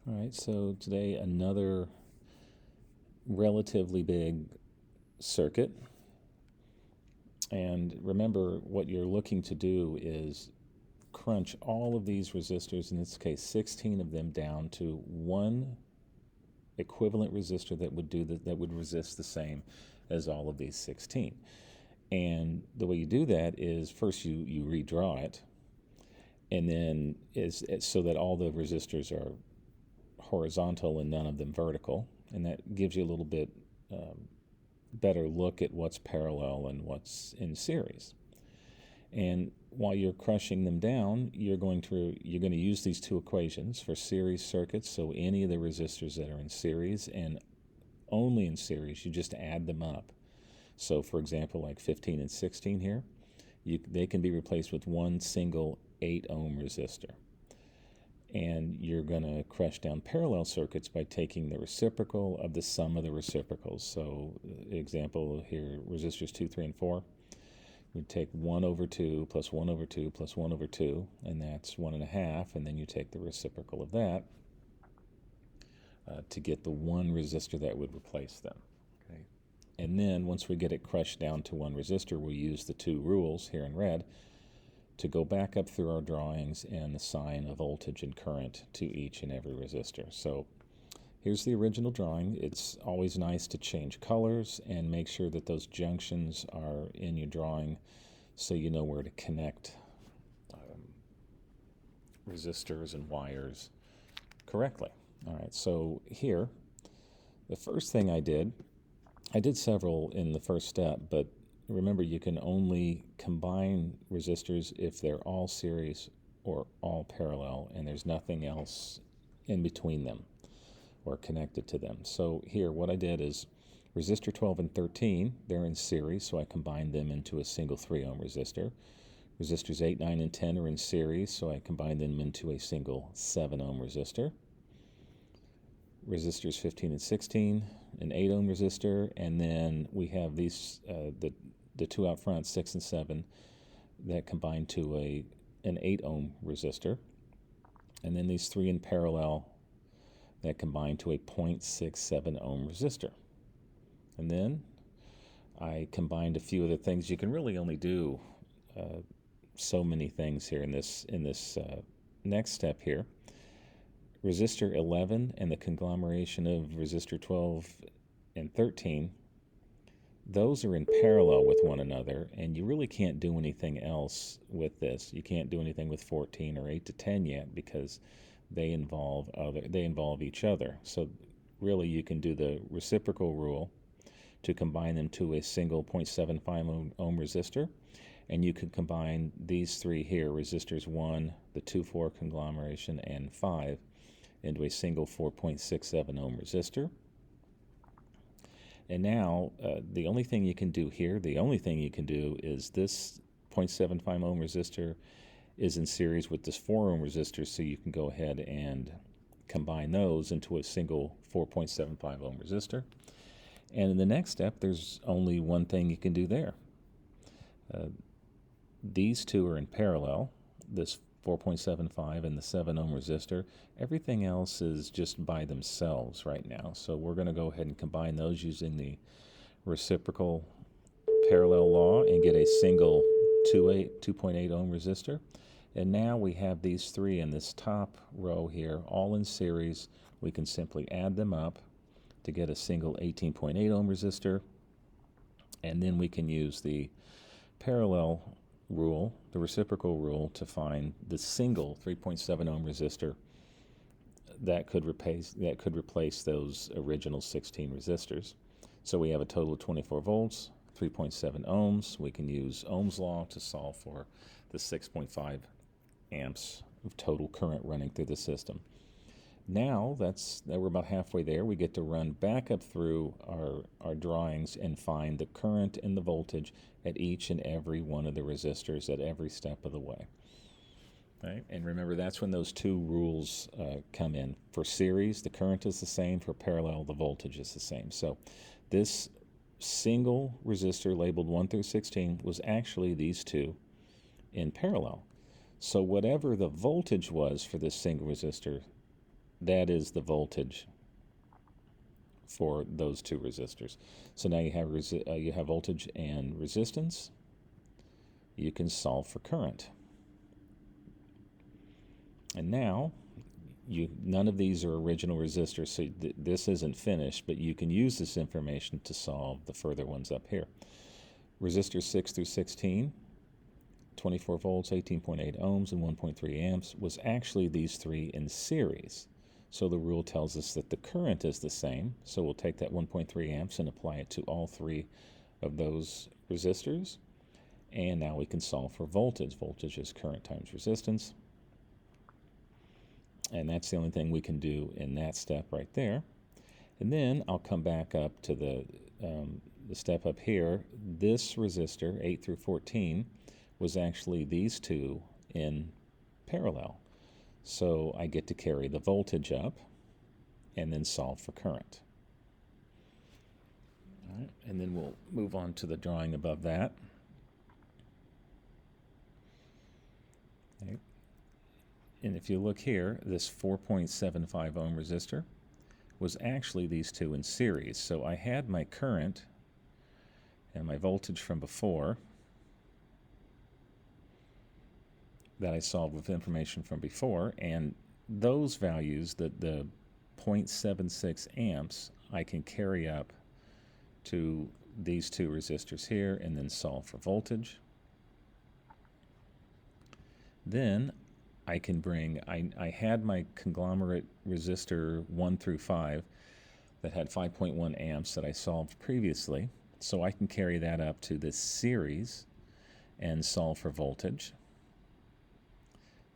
All right, so today another relatively big circuit. And remember, what you're looking to do is crunch all of these resistors, in this case 16 of them, down to one equivalent resistor that would resist the same as all of these 16. And the way you do that is first you redraw it, and then is so that all the resistors are horizontal and none of them vertical, and that gives you a little bit better look at what's parallel and what's in series. And while you're crushing them down, you're going to use these two equations for series circuits. So any of the resistors that are in series, and only in series, you just add them up. So for example, like 15 and 16 here, they can be replaced with one single 8 ohm resistor. And you're going to crush down parallel circuits by taking the reciprocal of the sum of the reciprocals. So example here, resistors 2, 3, and 4. We take 1 over 2 plus 1 over 2 plus 1 over 2, and that's 1.5, and then you take the reciprocal of that to get the one resistor that would replace them. Okay. And then once we get it crushed down to one resistor, we'll use the two rules here in red to go back up through our drawings and assign a voltage and current to each and every resistor. So here's the original drawing. It's always nice to change colors and make sure that those junctions are in your drawing so you know where to connect resistors and wires correctly. All right, so here, the first thing I did several in the first step, but remember you can only combine resistors if they're all series or all parallel and there's nothing else in between them or connected to them. So here what I did is resistor 12 and 13, they're in series, so I combined them into a single 3 ohm resistor. Resistors 8, 9, and 10 are in series, so I combined them into a single 7 ohm resistor. Resistors 15 and 16, an 8 ohm resistor, and then we have these the two out front, 6 and 7, that combine to an 8 ohm resistor, and then these three in parallel that combine to a 0.67 ohm resistor. And then I combined a few other things. You can really only do so many things here in this next step here. Resistor 11 and the conglomeration of resistor 12 and 13, those are in parallel with one another, and you really can't do anything else with this. You can't do anything with 14 or 8 to 10 yet because they involve each other. So really you can do the reciprocal rule to combine them to a single 0.75 ohm resistor, and you can combine these three here, resistors 1, the 2,4 conglomeration, and 5, into a single 4.67 ohm resistor. And now the only thing you can do here, is this 0.75 ohm resistor is in series with this 4 ohm resistor, so you can go ahead and combine those into a single 4.75 ohm resistor. And in the next step, there's only one thing you can do there. These two are in parallel, this 4.75 and the 7 ohm resistor. Everything else is just by themselves right now. So we're going to go ahead and combine those using the reciprocal parallel law and get a single 2.8 ohm resistor. And now we have these three in this top row here, all in series. We can simply add them up to get a single 18.8 ohm resistor. And then we can use the parallel rule, the reciprocal rule, to find the single 3.7 ohm resistor that could replace those original 16 resistors. So we have a total of 24 volts, 3.7 ohms. We can use Ohm's law to solve for the 6.5 amps of total current running through the system. Now we're about halfway there. We get to run back up through our drawings and find the current and the voltage at each and every one of the resistors at every step of the way. Right? And remember, that's when those two rules come in. For series, the current is the same. For parallel, the voltage is the same. So this single resistor labeled 1 through 16 was actually these two in parallel. So whatever the voltage was for this single resistor, that is the voltage for those two resistors. So now you have voltage and resistance. You can solve for current. And now, none of these are original resistors, so this isn't finished, but you can use this information to solve the further ones up here. Resistors 6 through 16, 24 volts, 18.8 ohms, and 1.3 amps was actually these three in series. So the rule tells us that the current is the same, so we'll take that 1.3 amps and apply it to all three of those resistors. And now we can solve for voltage. Voltage is current times resistance. And that's the only thing we can do in that step right there. And then I'll come back up to the step up here. This resistor, 8 through 14, was actually these two in parallel. So I get to carry the voltage up and then solve for current. All right, and then we'll move on to the drawing above that. Okay. And if you look here, this 4.75 ohm resistor was actually these two in series. So I had my current and my voltage from before that I solved with information from before, and those values, the 0.76 amps, I can carry up to these two resistors here and then solve for voltage. Then I can bring, I had my conglomerate resistor 1 through 5 that had 5.1 amps that I solved previously, so I can carry that up to this series and solve for voltage.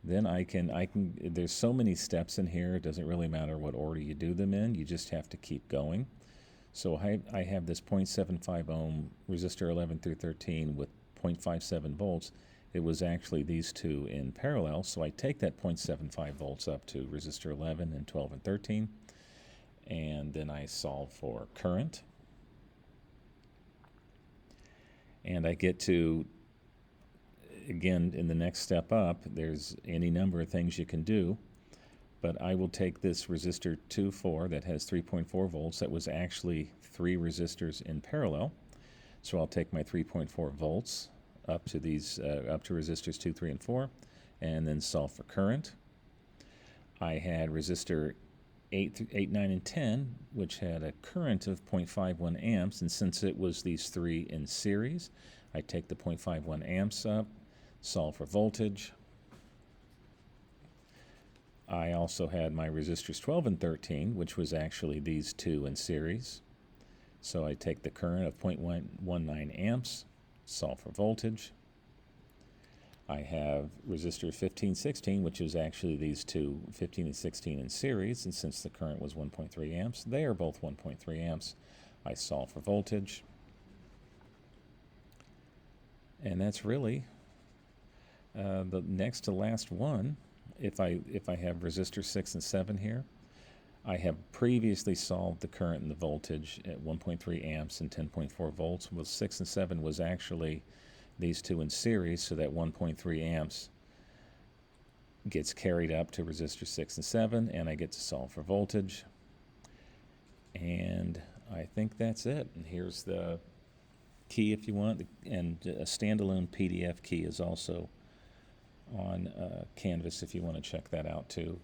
Then I can, there's so many steps in here, it doesn't really matter what order you do them in, you just have to keep going. So I have this 0.75 ohm resistor 11 through 13 with 0.57 volts. It was actually these two in parallel, so I take that 0.75 volts up to resistor 11 and 12 and 13, and then I solve for current. And I get to, again, in the next step up, there's any number of things you can do, but I will take this resistor 2.4 that has 3.4 volts. That was actually three resistors in parallel. So I'll take my 3.4 volts up to these, up to resistors 2, 3, and 4, and then solve for current. I had resistor 8, 9, and 10, which had a current of 0.51 amps, and since it was these three in series, I take the 0.51 amps up, solve for voltage. I also had my resistors 12 and 13, which was actually these two in series. So I take the current of 0.19 amps, solve for voltage. I have resistor 15, 16, which is actually these two, 15 and 16 in series, and since the current was 1.3 amps, they are both 1.3 amps. I solve for voltage. And that's really the next to last one. If I have resistor 6 and 7 here, I have previously solved the current and the voltage at 1.3 amps and 10.4 volts. Well, 6 and 7 was actually these two in series, so that 1.3 amps gets carried up to resistor 6 and 7, and I get to solve for voltage. And I think that's it. And here's the key if you want, and a standalone PDF key is also on Canvas if you want to check that out too.